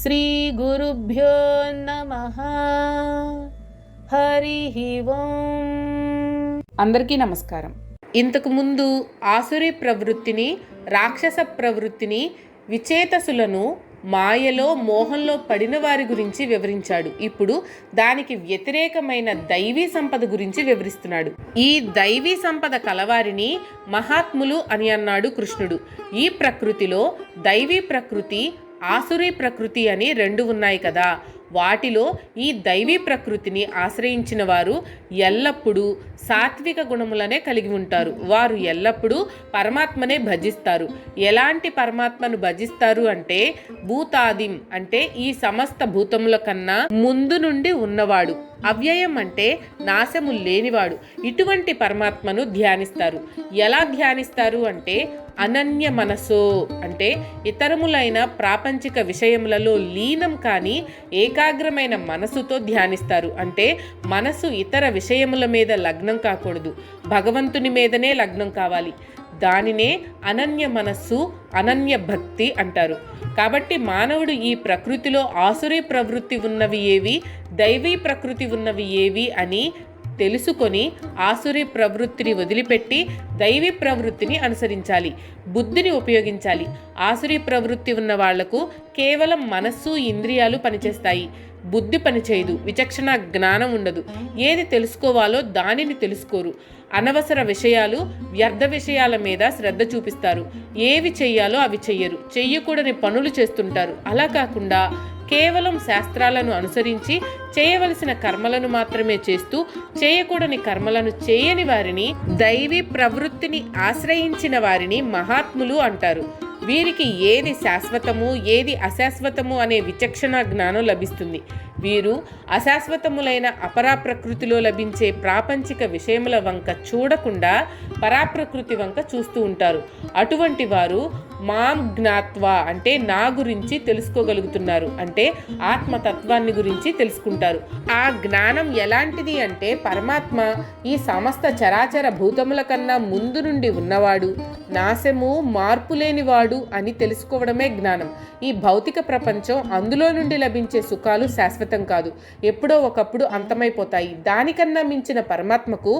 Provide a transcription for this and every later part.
శ్రీ గురుభ్యో నమః. హరి ఓం. అందరికీ నమస్కారం. ఇంతకు ముందు ఆసురి ప్రవృత్తిని, రాక్షస ప్రవృత్తిని, విచేతసులను, మాయలో మోహంలో పడిన వారి గురించి వివరించాడు. ఇప్పుడు దానికి వ్యతిరేకమైన దైవీ సంపద గురించి వివరిస్తున్నాడు. ఈ దైవీ సంపద కలవారిని మహాత్ములు అని అన్నాడు కృష్ణుడు. ఈ ప్రకృతిలో దైవీ ప్రకృతి, ఆసురీ ప్రకృతి అని రెండు ఉన్నాయి కదా. వాటిలో ఈ దైవీ ప్రకృతిని ఆశ్రయించిన వారు ఎల్లప్పుడూ సాత్విక గుణములనే కలిగి ఉంటారు. వారు ఎల్లప్పుడూ పరమాత్మనే భజిస్తారు. ఎలాంటి పరమాత్మను భజిస్తారు అంటే భూతాదిం అంటే ఈ సమస్త భూతముల కన్నా ముందు నుండి ఉన్నవాడు, అవ్యయం అంటే నాశము లేనివాడు. ఇటువంటి పరమాత్మను ధ్యానిస్తారు. ఎలా ధ్యానిస్తారు అంటే అనన్య మనసో అంటే ఇతరములైన ప్రాపంచిక విషయములలో లీనం కాని ఏకాగ్రమైన మనసుతో ధ్యానిస్తారు. అంటే మనసు ఇతర విషయముల మీద లగ్నం కాకూడదు, భగవంతుని మీదనే లగ్నం కావాలి. దానినే అనన్య మనస్సు, అనన్య భక్తి అంటారు. కాబట్టి మానవుడు ఈ ప్రకృతిలో ఆసురీ ప్రవృత్తి ఉన్నవి ఏవి, దైవీ ప్రకృతి ఉన్నవి ఏవి అని తెలుసుకొని ఆసురీ ప్రవృత్తిని వదిలిపెట్టి దైవీ ప్రవృత్తిని అనుసరించాలి, బుద్ధిని ఉపయోగించాలి. ఆసురీ ప్రవృత్తి ఉన్న వాళ్లకు కేవలం మనస్సు, ఇంద్రియాలు పనిచేస్తాయి, బుద్ధి పనిచేయదు, విచక్షణ జ్ఞానం ఉండదు. ఏది తెలుసుకోవాలో దానిని తెలుసుకోరు. అనవసర విషయాలు, వ్యర్థ విషయాల మీద శ్రద్ధ చూపిస్తారు. ఏవి చెయ్యాలో అవి చెయ్యరు, చెయ్యకూడని పనులు చేస్తుంటారు. అలా కాకుండా కేవలం శాస్త్రాలను అనుసరించి చేయవలసిన కర్మలను మాత్రమే చేస్తూ చేయకూడని కర్మలను చేయని వారిని, దైవీ ప్రవృత్తిని ఆశ్రయించిన వారిని మహాత్ములు అంటారు. వీరికి ఏది శాశ్వతము, ఏది అశాశ్వతము అనే విచక్షణ జ్ఞానం లభిస్తుంది. వీరు అశాశ్వతములైన అపరాప్రకృతిలో లభించే ప్రాపంచిక విషయముల వంక చూడకుండా పరాప్రకృతి వంక చూస్తూ ఉంటారు. అటువంటి వారు మాం జ్ఞాత్వా అంటే నా గురించి తెలుసుకోగలుగుతున్నారు, అంటే ఆత్మతత్వాన్ని గురించి తెలుసుకుంటారు. ఆ జ్ఞానం ఎలాంటిది అంటే పరమాత్మ ఈ సమస్త చరాచర భూతముల కన్నా ముందు నుండి ఉన్నవాడు, నాశము, మార్పు లేనివాడు అని తెలుసుకోవడమే జ్ఞానం. ఈ భౌతిక ప్రపంచం, అందులో నుండి లభించే సుఖాలు శాశ్వతం కాదు, ఎప్పుడో ఒకప్పుడు అంతమైపోతాయి. దానికన్నా మించిన పరమాత్మకు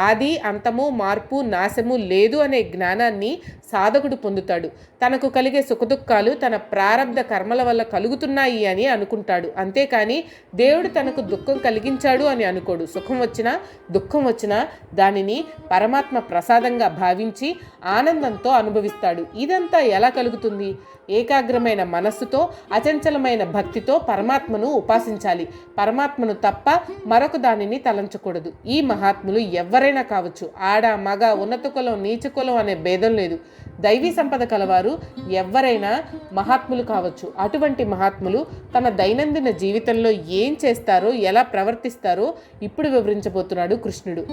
ఆది, అంతము, మార్పు, నాశము లేదు అనే జ్ఞానాన్ని సాధకుడు పొందుతాడు. తనకు కలిగే సుఖదుఖాలు తన ప్రారబ్ధ కర్మల వల్ల కలుగుతున్నాయి అని అనుకుంటాడు. అంతేకాని దేవుడు తనకు దుఃఖం కలిగించాడు అని అనుకోడు. సుఖం వచ్చినా దుఃఖం వచ్చినా దానిని పరమాత్మ ప్రసాదంగా భావించి ఆనందంతో అనుభవిస్తాడు. ఇదంతా ఎలా కలుగుతుంది? ఏకాగ్రమైన మనస్సుతో, అచంచలమైన భక్తితో పరమాత్మను ఉపాసించాలి. పరమాత్మను తప్ప మరొక దానిని తలంచకూడదు. ఈ మహాత్ములు ఎవరైనా కావచ్చు, ఆడ, మగ, ఉన్నత కులం, నీచ కులం అనే భేదం లేదు. దైవీ సంపద కలవారు ఎవరైనా మహాత్ములు కావచ్చు. అటువంటి మహాత్ములు తన దైనందిన జీవితంలో ఏం చేస్తారో, ఎలా ప్రవర్తిస్తారో ఇప్పుడు వివరించబోతున్నాడు కృష్ణుడు.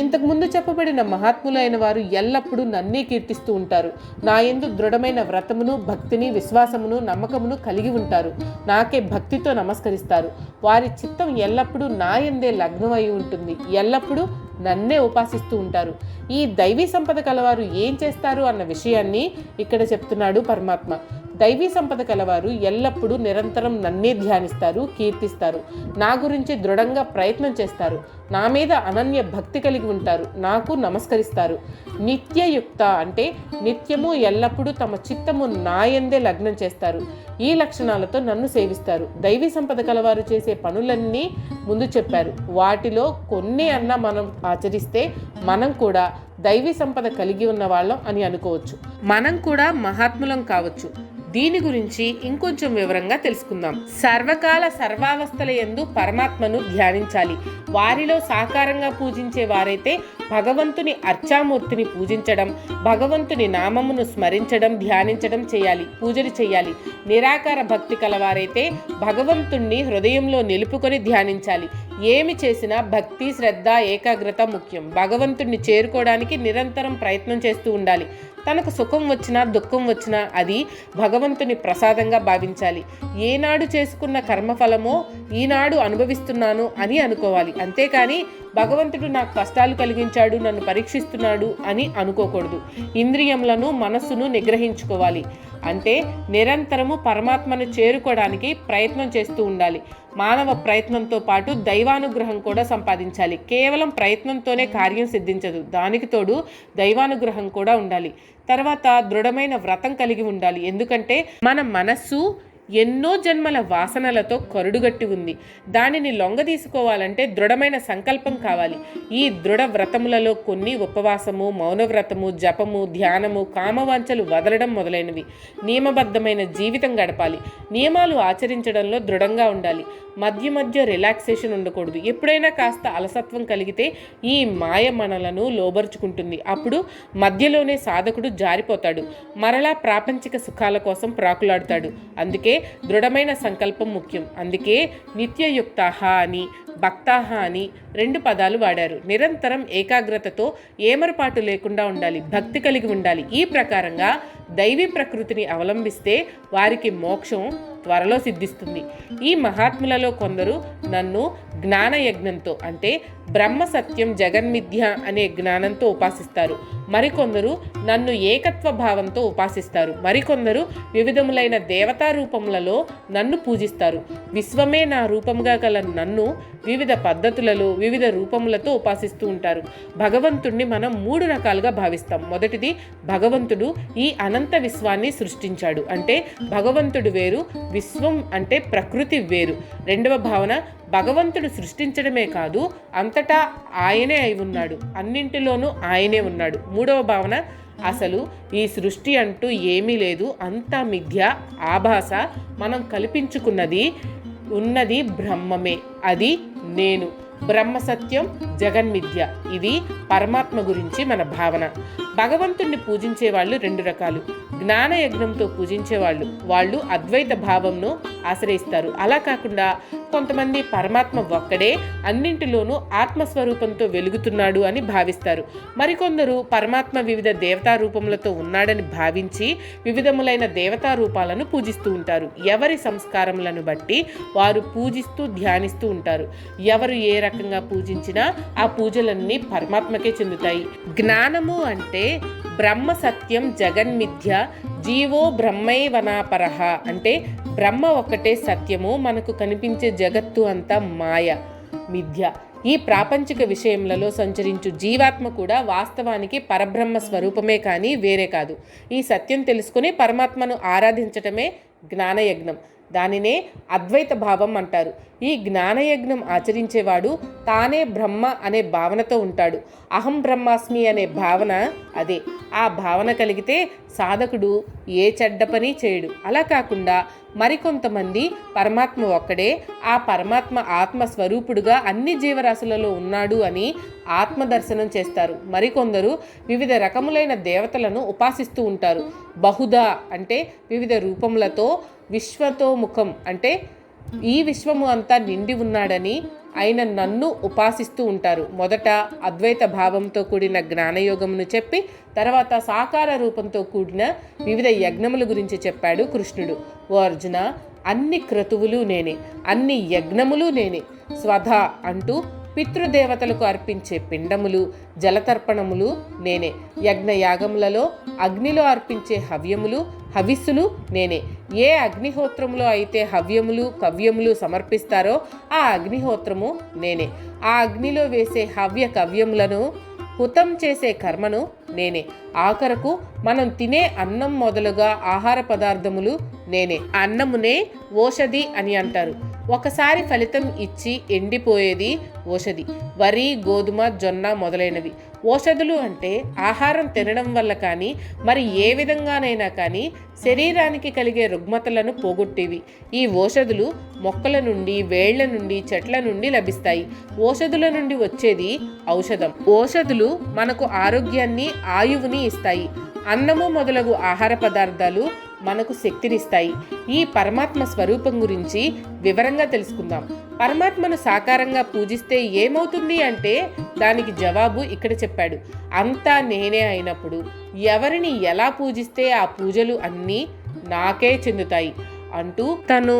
ఇంతకుముందు చెప్పబడిన మహాత్ములైన వారు ఎల్లప్పుడూ నన్నే కీర్తిస్తూ ఉంటారు. నా యందు దృఢమైన వ్రతమును, భక్తిని, విశ్వాసమును, నమ్మకమును కలిగి ఉంటారు. నాకే భక్తితో నమస్కరిస్తారు. వారి చిత్తం ఎల్లప్పుడూ నా యందే లగ్నమై ఉంటుంది. ఎల్లప్పుడూ నన్నే ఉపాసిస్తూ ఉంటారు. ఈ దైవీ సంపద కలవారు ఏం చేస్తారు అన్న విషయాన్ని ఇక్కడ చెప్తున్నాడు పరమాత్మ. దైవీ సంపద కలవారు ఎల్లప్పుడూ నిరంతరం నన్నే ధ్యానిస్తారు, కీర్తిస్తారు. నా గురించి దృఢంగా ప్రయత్నం చేస్తారు. నా మీద అనన్య భక్తి కలిగి ఉంటారు. నాకు నమస్కరిస్తారు. నిత్యయుక్త అంటే నిత్యము ఎల్లప్పుడూ తమ చిత్తము నాయందే లగ్నం చేస్తారు. ఈ లక్షణాలతో నన్ను సేవిస్తారు. దైవీ సంపద కలవారు చేసే పనులన్నీ ముందు చెప్పారు. వాటిలో కొన్ని అన్నా మనం ఆచరిస్తే మనం కూడా దైవీ సంపద కలిగి ఉన్న వాళ్ళం అని అనుకోవచ్చు. మనం కూడా మహాత్ములం కావచ్చు. దీని గురించి ఇంకొంచెం వివరంగా తెలుసుకుందాం. సర్వకాల సర్వావస్థల యందు పరమాత్మను ధ్యానించాలి. వారిలో సాకారంగా పూజించే వారైతే భగవంతుని అర్చామూర్తిని పూజించడం, భగవంతుని నామమును స్మరించడం, ధ్యానించడం చేయాలి, పూజలు చేయాలి. నిరాకార భక్తి కలవారైతే భగవంతుణ్ణి హృదయంలో నిలుపుకొని ధ్యానించాలి. ఏమి చేసినా భక్తి, శ్రద్ధ, ఏకాగ్రత ముఖ్యం. భగవంతుణ్ణి చేరుకోవడానికి నిరంతరం ప్రయత్నం చేస్తూ ఉండాలి. తనకు సుఖం వచ్చినా దుఃఖం వచ్చినా అది భగవంతుని ప్రసాదంగా భావించాలి. ఏనాడు చేసుకున్న కర్మఫలమో ఈనాడు అనుభవిస్తున్నాను అని అనుకోవాలి. అంతేకాని భగవంతుడు నాకు కష్టాలు కలిగించాడు, నన్ను పరీక్షిస్తున్నాడు అని అనుకోకూడదు. ఇంద్రియములను మనస్సును నిగ్రహించుకోవాలి. అంటే నిరంతరము పరమాత్మను చేరుకోవడానికి ప్రయత్నం చేస్తూ ఉండాలి. మానవ ప్రయత్నంతో పాటు దైవానుగ్రహం కూడా సంపాదించాలి. కేవలం ప్రయత్నంతోనే కార్యం సిద్ధించదు, దానికి తోడు దైవానుగ్రహం కూడా ఉండాలి. తర్వాత దృఢమైన వ్రతం కలిగి ఉండాలి. ఎందుకంటే మన మనస్సు ఎన్నో జన్మల వాసనలతో కరుడుగట్టి ఉంది. దానిని లొంగదీసుకోవాలంటే దృఢమైన సంకల్పం కావాలి. ఈ దృఢ వ్రతములలో కొన్ని ఉపవాసము, మౌనవ్రతము, జపము, ధ్యానము, కామవాంఛలు వదలడం మొదలైనవి. నియమబద్ధమైన జీవితం గడపాలి. నియమాలు ఆచరించడంలో దృఢంగా ఉండాలి. మధ్య మధ్య రిలాక్సేషన్ ఉండకూడదు. ఎప్పుడైనా కాస్త అలసత్వం కలిగితే ఈ మాయ మనలను లోబరుచుకుంటుంది. అప్పుడు మధ్యలోనే సాధకుడు జారిపోతాడు, మరలా ప్రాపంచిక సుఖాల కోసం ప్రాకులాడుతాడు. అందుకే దృఢమైన సంకల్పం ముఖ్యం. అందుకే నిత్యయుక్తాహ అని, భక్తాహ అని 2 పదాలు వాడారు. నిరంతరం ఏకాగ్రతతో ఏమరపాటు లేకుండా ఉండాలి, భక్తి కలిగి ఉండాలి. ఈ ప్రకారంగా దైవీ ప్రకృతిని అవలంబిస్తే వారికి మోక్షం త్వరలో సిద్ధిస్తుంది. ఈ మహాత్ములలో కొందరు నన్ను జ్ఞానయజ్ఞంతో అంటే బ్రహ్మ సత్యం జగన్మిథ్య అనే జ్ఞానంతో ఉపాసిస్తారు. మరికొందరు నన్ను ఏకత్వ భావంతో ఉపాసిస్తారు. మరికొందరు వివిధములైన దేవతా రూపములలో నన్ను పూజిస్తారు. విశ్వమే నా రూపంగా గల నన్ను వివిధ పద్ధతులలో వివిధ రూపములతో ఉపాసిస్తూ ఉంటారు. భగవంతుణ్ణి మనం 3 రకాలుగా భావిస్తాం. మొదటిది, భగవంతుడు ఈ అనంత విశ్వాన్ని సృష్టించాడు. అంటే భగవంతుడు వేరు, విశ్వం అంటే ప్రకృతి వేరు. రెండవ భావన, భగవంతుడు సృష్టించడమే కాదు, అంతటా ఆయనే అయి ఉన్నాడు, అన్నింటిలోనూ ఆయనే ఉన్నాడు. మూడవ భావన, అసలు ఈ సృష్టి అంటూ ఏమీ లేదు, అంతా మిథ్య, ఆభాస, మనం కల్పించుకున్నది, ఉన్నది బ్రహ్మమే, అది నేను. బ్రహ్మ సత్యం జగన్మిథ్య, ఇది పరమాత్మ గురించి మన భావన. భగవంతుణ్ణి పూజించే వాళ్ళు 2 రకాలు. జ్ఞానయజ్ఞంతో పూజించేవాళ్ళు, వాళ్ళు అద్వైత భావంను ఆశ్రయిస్తారు. అలా కాకుండా కొంతమంది పరమాత్మ ఒక్కడే అన్నింటిలోనూ ఆత్మస్వరూపంతో వెలుగుతున్నాడు అని భావిస్తారు. మరికొందరు పరమాత్మ వివిధ దేవతా రూపములతో ఉన్నాడని భావించి వివిధములైన దేవతా రూపాలను పూజిస్తూ ఉంటారు. ఎవరి సంస్కారములను బట్టి వారు పూజిస్తూ ధ్యానిస్తూ ఉంటారు. ఎవరు ఏ రకంగా పూజించినా ఆ పూజలన్నీ పరమాత్మకే చెందుతాయి. జ్ఞానము అంటే బ్రహ్మ సత్యం జగన్మిథ్య జీవో బ్రహ్మైవనాపరః, అంటే బ్రహ్మ ఒక్కటే సత్యము, మనకు కనిపించే జగత్తు అంతా మాయ, మిథ్య. ఈ ప్రాపంచిక విషయములలో సంచరించు జీవాత్మ కూడా వాస్తవానికి పరబ్రహ్మ స్వరూపమే కానీ వేరే కాదు. ఈ సత్యం తెలుసుకుని పరమాత్మను ఆరాధించటమే జ్ఞానయజ్ఞం. దానినే అద్వైత భావం అంటారు. ఈ జ్ఞానయజ్ఞం ఆచరించేవాడు తానే బ్రహ్మ అనే భావనతో ఉంటాడు. అహం బ్రహ్మాస్మి అనే భావన అదే. ఆ భావన కలిగితే సాధకుడు ఏ చెడ్డ పని చేయడు. అలా కాకుండా మరికొంతమంది పరమాత్మ ఒక్కడే, ఆ పరమాత్మ ఆత్మస్వరూపుడుగా అన్ని జీవరాశులలో ఉన్నాడు అని ఆత్మదర్శనం చేస్తారు. మరికొందరు వివిధ రకములైన దేవతలను ఉపాసిస్తూ ఉంటారు. బహుదా అంటే వివిధ రూపములతో, విశ్వతో ముఖం అంటే ఈ విశ్వము అంతా నిండి ఉన్నాడని ఆయన నన్ను ఉపాసిస్తూ ఉంటారు. మొదట అద్వైత భావంతో కూడిన జ్ఞానయోగమును చెప్పి తర్వాత సాకార రూపంతో కూడిన వివిధ యజ్ఞముల గురించి చెప్పాడు కృష్ణుడు. ఓ అర్జున, అన్ని క్రతువులు నేనే, అన్ని యజ్ఞములు నేనే. స్వధ అంటూ పితృదేవతలకు అర్పించే పిండములు, జలతర్పణములు నేనే. యజ్ఞయాగములలో అగ్నిలో అర్పించే హవ్యములు, హవిస్సులు నేనే. ఏ అగ్నిహోత్రములో అయితే హవ్యములు, కవ్యములు సమర్పిస్తారో ఆ అగ్నిహోత్రము నేనే. ఆ అగ్నిలో వేసే హవ్య కవ్యములను హుతం చేసే కర్మను నేనే. ఆఖరకు మనం తినే అన్నం మొదలుగా ఆహార పదార్థములు నేనే. అన్నమునే ఓషధి అని అంటారు. ఒకసారి ఫలితం ఇచ్చి ఎండిపోయేది ఓషధి. వరి, గోధుమ, జొన్న మొదలైనవి. ఓషధులు అంటే ఆహారం తినడం వల్ల కానీ మరి ఏ విధంగానైనా కానీ శరీరానికి కలిగే రుగ్మతలను పోగొట్టేవి. ఈ ఓషధులు మొక్కల నుండి, వేళ్ల నుండి, చెట్ల నుండి లభిస్తాయి. ఓషధుల నుండి వచ్చేది ఔషధం. ఓషధులు మనకు ఆరోగ్యాన్ని, ఆయువుని ఇస్తాయి. అన్నము మొదలగు ఆహార పదార్థాలు మనకు శక్తినిస్తాయి. ఈ పరమాత్మ స్వరూపం గురించి వివరంగా తెలుసుకుందాం. పరమాత్మను సాకారంగా పూజిస్తే ఏమవుతుంది అంటే దానికి జవాబు ఇక్కడ చెప్పాడు. అంతా నేనే అయినప్పుడు ఎవరిని ఎలా పూజిస్తే ఆ పూజలు అన్నీ నాకే చెందుతాయి. అంటూ తను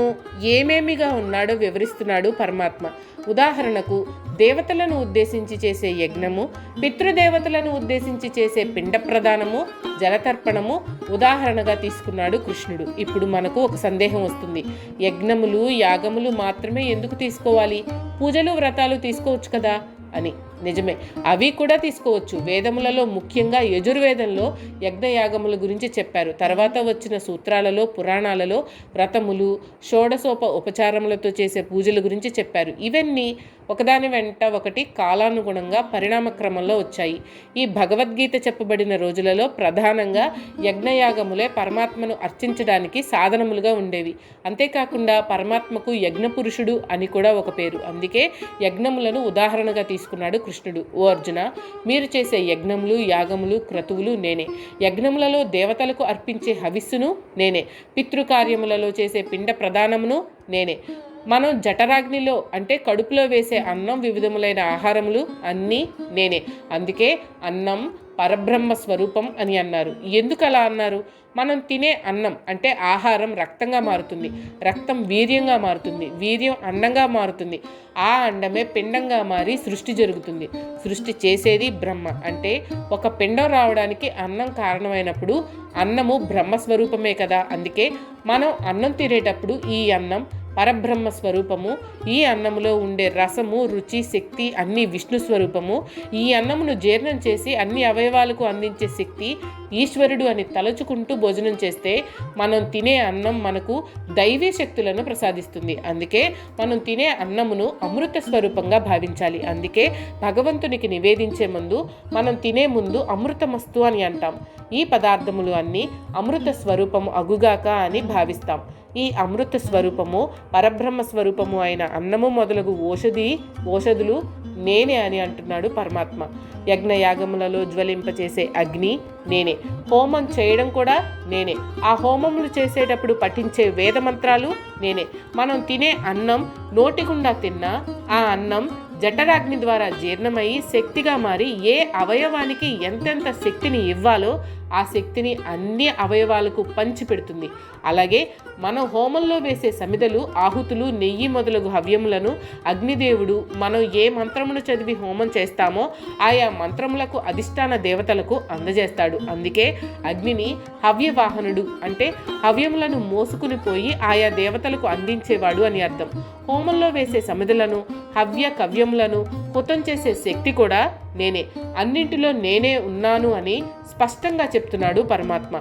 ఏమేమిగా ఉన్నాడో వివరిస్తున్నాడు పరమాత్మ. ఉదాహరణకు దేవతలను ఉద్దేశించి చేసే యజ్ఞము, పితృదేవతలను ఉద్దేశించి చేసే పిండ ప్రదానము, జలతర్పణము ఉదాహరణగా తీసుకున్నాడు కృష్ణుడు. ఇప్పుడు మనకు ఒక సందేహం వస్తుంది, యజ్ఞములు యాగములు మాత్రమే ఎందుకు తీసుకోవాలి? పూజలు వ్రతాలు తీసుకోవచ్చు కదా అని. నిజమే, అవి కూడా తీసుకోవచ్చు. వేదములలో ముఖ్యంగా యజుర్వేదంలో యజ్ఞయాగముల గురించి చెప్పారు. తర్వాత వచ్చిన సూత్రాలలో పురాణాలలో వ్రతములు షోడశోప ఉపచారములతో చేసే పూజల గురించి చెప్పారు. ఇవన్నీ ఒకదాని వెంట ఒకటి కాలానుగుణంగా పరిణామ క్రమంలో వచ్చాయి. ఈ భగవద్గీత చెప్పబడిన రోజులలో ప్రధానంగా యజ్ఞయాగములే పరమాత్మను అర్చించడానికి సాధనములుగా ఉండేవి. అంతేకాకుండా పరమాత్మకు యజ్ఞపురుషుడు అని కూడా ఒక పేరు. అందుకే యజ్ఞములను ఉదాహరణగా తీసుకున్నాడు కృష్ణుడు. ఓ అర్జున, మీరు చేసే యజ్ఞములు యాగములు క్రతువులు నేనే. యజ్ఞములలో దేవతలకు అర్పించే హవిస్సును నేనే. పితృకార్యములలో చేసే పిండ ప్రదానమును నేనే. మనం జఠరాగ్నిలో అంటే కడుపులో వేసే అన్నం వివిధములైన ఆహారములు అన్నీ నేనే. అందుకే అన్నం పరబ్రహ్మ స్వరూపం అని అన్నారు. ఎందుకు అలా అన్నారు? మనం తినే అన్నం అంటే ఆహారం రక్తంగా మారుతుంది, రక్తం వీర్యంగా మారుతుంది, వీర్యం అండంగా మారుతుంది, ఆ అండమే పిండంగా మారి సృష్టి జరుగుతుంది. సృష్టి చేసేది బ్రహ్మ. అంటే ఒక పిండం రావడానికి అన్నం కారణమైనప్పుడు అన్నము బ్రహ్మస్వరూపమే కదా. అందుకే మనం అన్నం తినేటప్పుడు ఈ అన్నం పరబ్రహ్మ స్వరూపము, ఈ అన్నములో ఉండే రసము రుచి శక్తి అన్ని విష్ణు స్వరూపము, ఈ అన్నమును జీర్ణం చేసి అన్ని అవయవాలకు అందించే శక్తి ఈశ్వరుడు అని తలుచుకుంటూ భోజనం చేస్తే మనం తినే అన్నం మనకు దైవీ శక్తులను ప్రసాదిస్తుంది. అందుకే మనం తినే అన్నమును అమృత స్వరూపంగా భావించాలి. అందుకే భగవంతునికి నివేదించే ముందు మనం తినే ముందు అమృతమస్తు అని అంటాం. ఈ పదార్థములు అన్నీ అమృత స్వరూపము అగుగాక అని భావిస్తాం. ఈ అమృత స్వరూపము పరబ్రహ్మ స్వరూపము అయిన అన్నము మొదలగు ఓషధులు నేనే అని అంటున్నాడు పరమాత్మ. యజ్ఞయాగములలో జ్వలింపచేసే అగ్ని నేనే. హోమం చేయడం కూడా నేనే. ఆ హోమములు చేసేటప్పుడు పఠించే వేద మంత్రాలు నేనే. మనం తినే అన్నం నోటిగుండా తిన్నా ఆ అన్నం జఠరాగ్ని ద్వారా జీర్ణమయ్యి శక్తిగా మారి ఏ అవయవానికి ఎంతెంత శక్తిని ఇవ్వాలో ఆ శక్తిని అన్ని అవయవాలకు పంచి పెడుతుంది. అలాగే మనం హోమంలో వేసే సమిదలు ఆహుతులు నెయ్యి మొదలగు హవ్యములను అగ్నిదేవుడు మనం ఏ మంత్రమును చదివి హోమం చేస్తామో ఆయా మంత్రములకు అధిష్టాన దేవతలకు అందజేస్తాడు. అందుకే అగ్నిని హవ్యవాహనుడు అంటే హవ్యములను మోసుకుని పోయి ఆయా దేవతలకు అందించేవాడు అని అర్థం. హోమంలో వేసే సమిదలను హవ్య కవ్యములను హుతం చేసే శక్తి కూడా నేనే. అన్నింటిలో నేనే ఉన్నాను అని స్పష్టంగా చెప్తున్నాడు పరమాత్మ.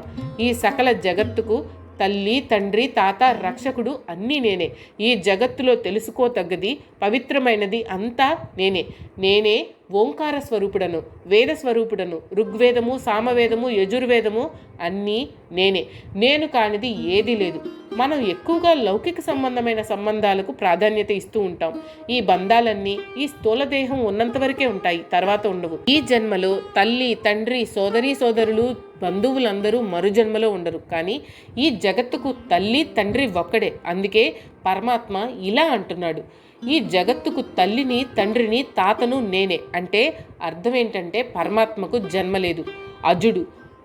ఈ సకల జగత్తుకు తల్లి తండ్రి తాత రక్షకుడు అన్నీ నేనే. ఈ జగత్తులో తెలుసుకోతగ్గది పవిత్రమైనది అంతా నేనే. నేనే ఓంకార స్వరూపుడను, వేద స్వరూపుడను. ఋగ్వేదము సామవేదము యజుర్వేదము అన్నీ నేనే. నేను కానిది ఏదీ లేదు. మనం ఎక్కువగా లౌకిక సంబంధమైన సంబంధాలకు ప్రాధాన్యత ఇస్తూ ఉంటాం. ఈ బంధాలన్నీ ఈ స్థూల దేహం ఉన్నంత వరకే ఉంటాయి, తర్వాత ఉండవు. ఈ జన్మలో తల్లి తండ్రి సోదరీ సోదరులు బంధువులందరూ మరు జన్మలో ఉండరు. కానీ ఈ జగత్తుకు తల్లి తండ్రి ఒక్కడే. అందుకే పరమాత్మ ఇలా అంటున్నాడు, ఈ జగత్తుకు తల్లిని తండ్రిని తాతను నేనే. అంటే అర్థం ఏంటంటే పరమాత్మకు జన్మ లేదు, అజుడు,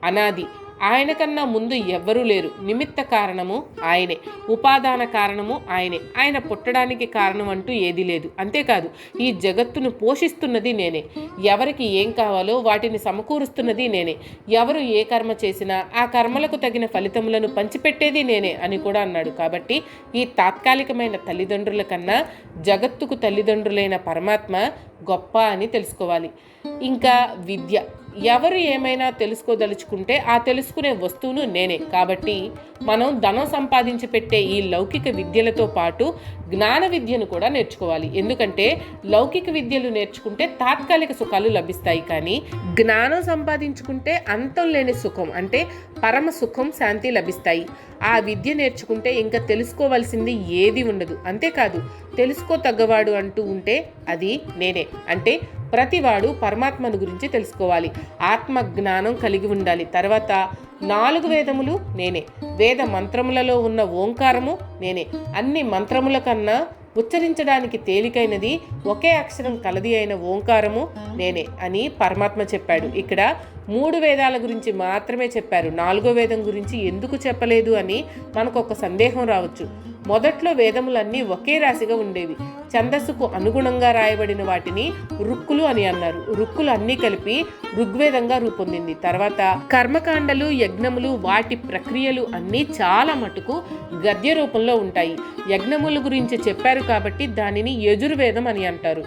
అనాది. ఆయన కన్నా ముందు ఎవ్వరూ లేరు. నిమిత్త కారణము ఆయనే, ఉపాదాన కారణము ఆయనే. ఆయన పుట్టడానికి కారణం అంటూ ఏదీ లేదు. అంతేకాదు ఈ జగత్తును పోషిస్తున్నది నేనే. ఎవరికి ఏం కావాలో వాటిని సమకూరుస్తున్నది నేనే. ఎవరు ఏ కర్మ చేసినా ఆ కర్మలకు తగిన ఫలితములను పంచిపెట్టేది నేనే అని కూడా అన్నాడు. కాబట్టి ఈ తాత్కాలికమైన తల్లిదండ్రుల కన్నా జగత్తుకు తల్లిదండ్రులైన పరమాత్మ గొప్ప అని తెలుసుకోవాలి. ఇంకా విద్య, ఎవరు ఏమైనా తెలుసుకోదలుచుకుంటే ఆ తెలుసుకునే వస్తువును నేనే. కాబట్టి మనం ధనం సంపాదించి పెట్టే ఈ లౌకిక విద్యలతో పాటు జ్ఞాన విద్యను కూడా నేర్చుకోవాలి. ఎందుకంటే లౌకిక విద్యలు నేర్చుకుంటే తాత్కాలిక సుఖాలు లభిస్తాయి, కానీ జ్ఞానం సంపాదించుకుంటే అంతం లేని సుఖం అంటే పరమ సుఖం శాంతి లభిస్తాయి. ఆ విద్య నేర్చుకుంటే ఇంకా తెలుసుకోవాల్సింది ఏది ఉండదు. అంతేకాదు తెలుసుకోతగ్గవాడు అంటూ ఉంటే అది నేనే. అంటే ప్రతివాడు పరమాత్మను గురించి తెలుసుకోవాలి, ఆత్మ జ్ఞానం కలిగి ఉండాలి. తర్వాత 4 వేదములు నేనే. వేద మంత్రములలో ఉన్న ఓంకారము నేనే. అన్ని మంత్రముల కన్నా ఉచ్చరించడానికి తేలికైనది ఒకే అక్షరం కలది అయిన ఓంకారము నేనే అని పరమాత్మ చెప్పాడు. ఇక్కడ 3 వేదాల గురించి మాత్రమే చెప్పారు, 4వ వేదం గురించి ఎందుకు చెప్పలేదు అని మనకు ఒక సందేహం రావచ్చు. మొదట్లో వేదములన్నీ ఒకే రాశిగా ఉండేవి. ఛందస్సుకు అనుగుణంగా రాయబడిన వాటిని రుక్కులు అని అన్నారు. రుక్కులు అన్నీ కలిపి ఋగ్వేదంగా రూపొందింది. తర్వాత కర్మకాండలు, యజ్ఞములు, వాటి ప్రక్రియలు అన్నీ చాలా మటుకు గద్య రూపంలో ఉంటాయి. యజ్ఞముల గురించి చెప్పారు కాబట్టి దానిని యజుర్వేదం అని అంటారు.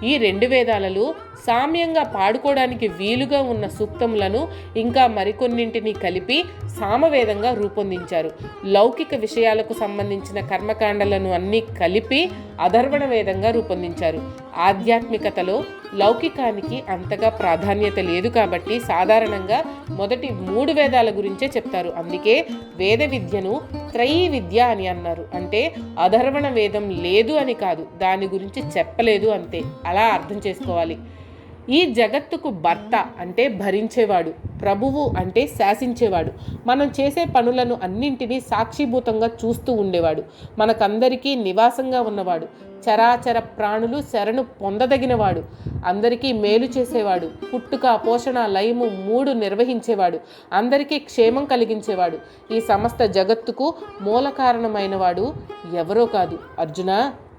ఈ 2 వేదాలలో సామ్యంగా పాడుకోవడానికి వీలుగా ఉన్న సూక్తములను ఇంకా మరికొన్నింటిని కలిపి సామవేదంగా రూపొందించారు. లౌకిక విషయాలకు సంబంధించిన కర్మకాండలను అన్నీ కలిపి అధర్వణ వేదంగా రూపొందించారు. ఆధ్యాత్మికతలో లౌకికానికి అంతగా ప్రాధాన్యత లేదు కాబట్టి సాధారణంగా మొదటి 3 వేదాల గురించే చెప్తారు. అందుకే వేద విద్యను త్రయీ విద్య అని అన్నారు. అంటే అధర్వణ వేదం లేదు అని కాదు, దాని గురించి చెప్పలేదు అంతే. అలా అర్థం చేసుకోవాలి. ఈ జగత్తుకు భర్త అంటే భరించేవాడు, ప్రభువు అంటే శాసించేవాడు, మనం చేసే పనులను అన్నింటినీ సాక్షిభూతంగా చూస్తూ ఉండేవాడు, మనకందరికీ నివాసంగా ఉన్నవాడు, చరాచర ప్రాణులు శరణు పొందదగినవాడు, అందరికీ మేలు చేసేవాడు, పుట్టుక, పోషణ, లయము 3 నిర్వహించేవాడు, అందరికీ క్షేమం కలిగించేవాడు, ఈ సమస్త జగత్తుకు మూల కారణమైన వాడు ఎవరో కాదు, అర్జున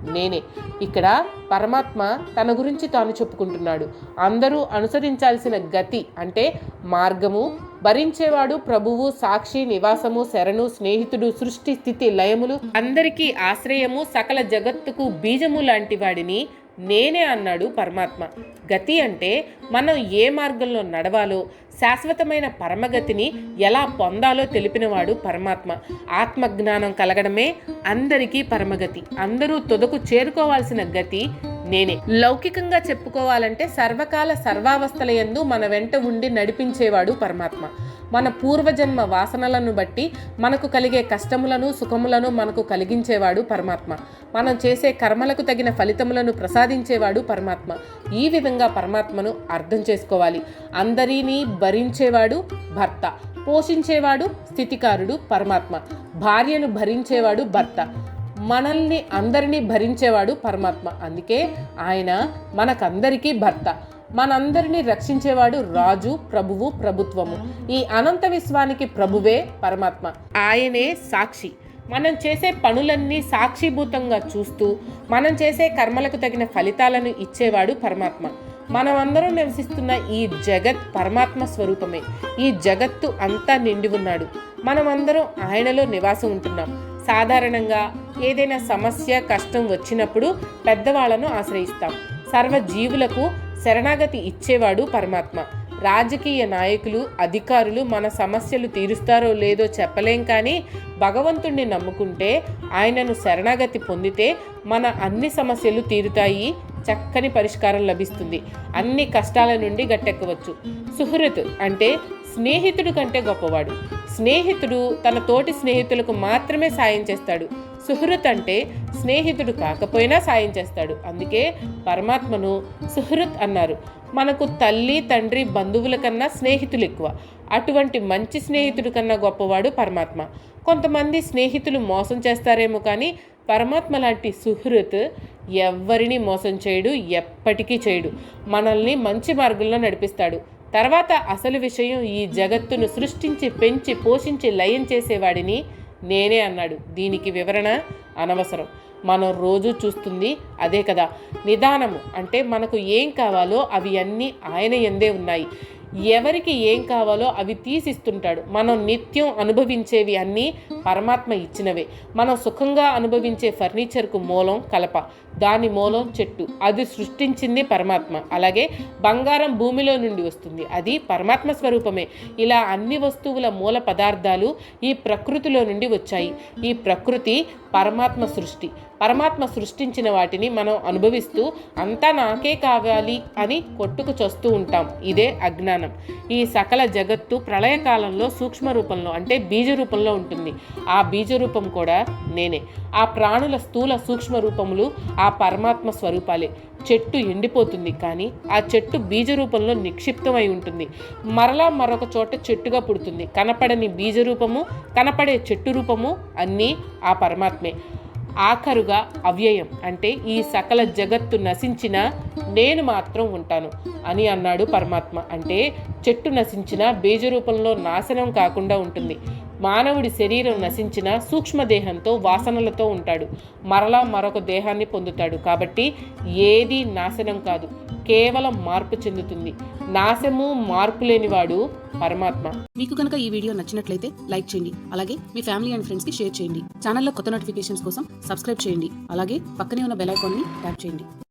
నేనే. ఇక్కడ పరమాత్మ తన గురించి తాను చెప్పుకుంటున్నాడు. అందరూ అనుసరించాల్సిన గతి అంటే మార్గము, భరించేవాడు, ప్రభువు, సాక్షి, నివాసము, శరణు, స్నేహితుడు, సృష్టి, స్థితి, లయములు, అందరికీ ఆశ్రయము, సకల జగత్తుకు బీజము లాంటి వాడిని నేనే అన్నాడు పరమాత్మ. గతి అంటే మనం ఏ మార్గంలో నడవాలో, శాశ్వతమైన పరమగతిని ఎలా పొందాలో తెలిపినవాడు పరమాత్మ. ఆత్మజ్ఞానం కలగడమే అందరికీ పరమగతి. అందరూ తుదకు చేరుకోవాల్సిన గతి నేనే. లౌకికంగా చెప్పుకోవాలంటే సర్వకాల సర్వావస్థల యందు మన వెంట ఉండి నడిపించేవాడు పరమాత్మ. మన పూర్వజన్మ వాసనలను బట్టి మనకు కలిగే కష్టములను, సుఖములను మనకు కలిగించేవాడు పరమాత్మ. మనం చేసే కర్మలకు తగిన ఫలితములను ప్రసాదించేవాడు పరమాత్మ. ఈ విధంగా పరమాత్మను అర్థం చేసుకోవాలి. అందరినీ భరించేవాడు భర్త, పోషించేవాడు స్థితికారుడు పరమాత్మ, భార్యను భరించేవాడు భర్త, మనల్ని అందరినీ భరించేవాడు పరమాత్మ. అందుకే ఆయన మనకందరికీ భర్త, మనందరినీ రక్షించేవాడు రాజు, ప్రభువు, ప్రభుత్వము. ఈ అనంత విశ్వానికి ప్రభువే పరమాత్మ. ఆయనే సాక్షి. మనం చేసే పనులన్నీ సాక్షిభూతంగా చూస్తూ మనం చేసే కర్మలకు తగిన ఫలితాలను ఇచ్చేవాడు పరమాత్మ. మనమందరం నివసిస్తున్న ఈ జగత్ పరమాత్మ స్వరూపమే. ఈ జగత్తు అంతా నిండి ఉన్నాడు. మనమందరం ఆయనలో నివాసం ఉంటున్నాం. సాధారణంగా ఏదైనా సమస్య, కష్టం వచ్చినప్పుడు పెద్దవాళ్లను ఆశ్రయిస్తాం. సర్వజీవులకు శరణాగతి ఇచ్చేవాడు పరమాత్మ. రాజకీయ నాయకులు, అధికారులు మన సమస్యలు తీరుస్తారో లేదో చెప్పలేం, కానీ భగవంతుణ్ణి నమ్ముకుంటే, ఆయనను శరణాగతి పొందితే మన అన్ని సమస్యలు తీరుతాయి, చక్కని పరిష్కారం లభిస్తుంది, అన్ని కష్టాల నుండి గట్టెక్కవచ్చు. సుహృత్ అంటే స్నేహితుడు కంటే గొప్పవాడు. స్నేహితుడు తన తోటి స్నేహితులకు మాత్రమే సాయం చేస్తాడు. సుహృత్ అంటే స్నేహితుడు కాకపోయినా సాయం చేస్తాడు. అందుకే పరమాత్మను సుహృత్ అన్నారు. మనకు తల్లి, తండ్రి, బంధువుల కన్నా స్నేహితులు ఎక్కువ. అటువంటి మంచి స్నేహితుడు కన్నా గొప్పవాడు పరమాత్మ. కొంతమంది స్నేహితులు మోసం చేస్తారేమో, కానీ పరమాత్మ లాంటి సుహృత్ ఎవ్వరినీ మోసం చేయడు, ఎప్పటికీ చేయడు. మనల్ని మంచి మార్గంలో నడిపిస్తాడు. తర్వాత అసలు విషయం, ఈ జగత్తును సృష్టించి, పెంచి, పోషించి, లయం చేసేవాడిని నేనే అన్నాడు. దీనికి వివరణ అనవసరం. మనం రోజు చూస్తుంది అదే కదా. నిదానము అంటే మనకు ఏం కావాలో అవి అన్నీ ఆయన యందే ఉన్నాయి. ఎవరికి ఏం కావాలో అవి తీసిస్తుంటాడు. మనం నిత్యం అనుభవించేవి అన్నీ పరమాత్మ ఇచ్చినవే. మనం సుఖంగా అనుభవించే ఫర్నిచర్కు మూలం కలప, దాని మూలం చెట్టు, అది సృష్టించింది పరమాత్మ. అలాగే బంగారం భూమిలో నుండి వస్తుంది, అది పరమాత్మ స్వరూపమే. ఇలా అన్ని వస్తువుల మూల పదార్థాలు ఈ ప్రకృతిలో నుండి వచ్చాయి. ఈ ప్రకృతి పరమాత్మ సృష్టి. పరమాత్మ సృష్టించిన వాటిని మనం అనుభవిస్తూ అంతా నాకే కావాలి అని కొట్టుకు చస్తూ ఉంటాం. ఇదే అజ్ఞానం. ఈ సకల జగత్తు ప్రళయకాలంలో సూక్ష్మ రూపంలో అంటే బీజ రూపంలో ఉంటుంది. ఆ బీజ రూపం కూడా నేనే. ఆ ప్రాణుల స్థూల సూక్ష్మ రూపములు ఆ పరమాత్మ స్వరూపాలే. చెట్టు ఎండిపోతుంది, కానీ ఆ చెట్టు బీజ రూపంలో నిక్షిప్తమై ఉంటుంది. మరలా మరొక చోట చెట్టుగా పుడుతుంది. కనపడని బీజ రూపము, కనపడే చెట్టు రూపము అన్నీ ఆ పరమాత్మే. ఆఖరుగా అవ్యయం అంటే ఈ సకల జగత్తు నశించిన నేను మాత్రం ఉంటాను అని అన్నాడు పరమాత్మ. అంటే చెట్టు నశించిన బీజరూపంలో నాశనం కాకుండా ఉంటుంది. మానవుడి శరీరం నశించిన సూక్ష్మదేహంతో వాసనలతో ఉంటాడు, మరలా మరొక దేహాన్ని పొందుతాడు. కాబట్టి ఏది నాశనం కాదు, కేవలం మార్పు చెందుతుంది. నాశము మార్పు లేనివాడు పరమాత్మ. మీకు కనుక ఈ వీడియో నచ్చినట్లయితే లైక్ చేయండి, అలాగే మీ ఫ్యామిలీ అండ్ ఫ్రెండ్స్ కి షేర్ చేయండి. ఛానల్లో కొత్త నోటిఫికేషన్స్ కోసం సబ్స్క్రైబ్ చేయండి, అలాగే పక్కనే ఉన్న బెల్ ఐకాన్ ని ట్యాప్ చేయండి.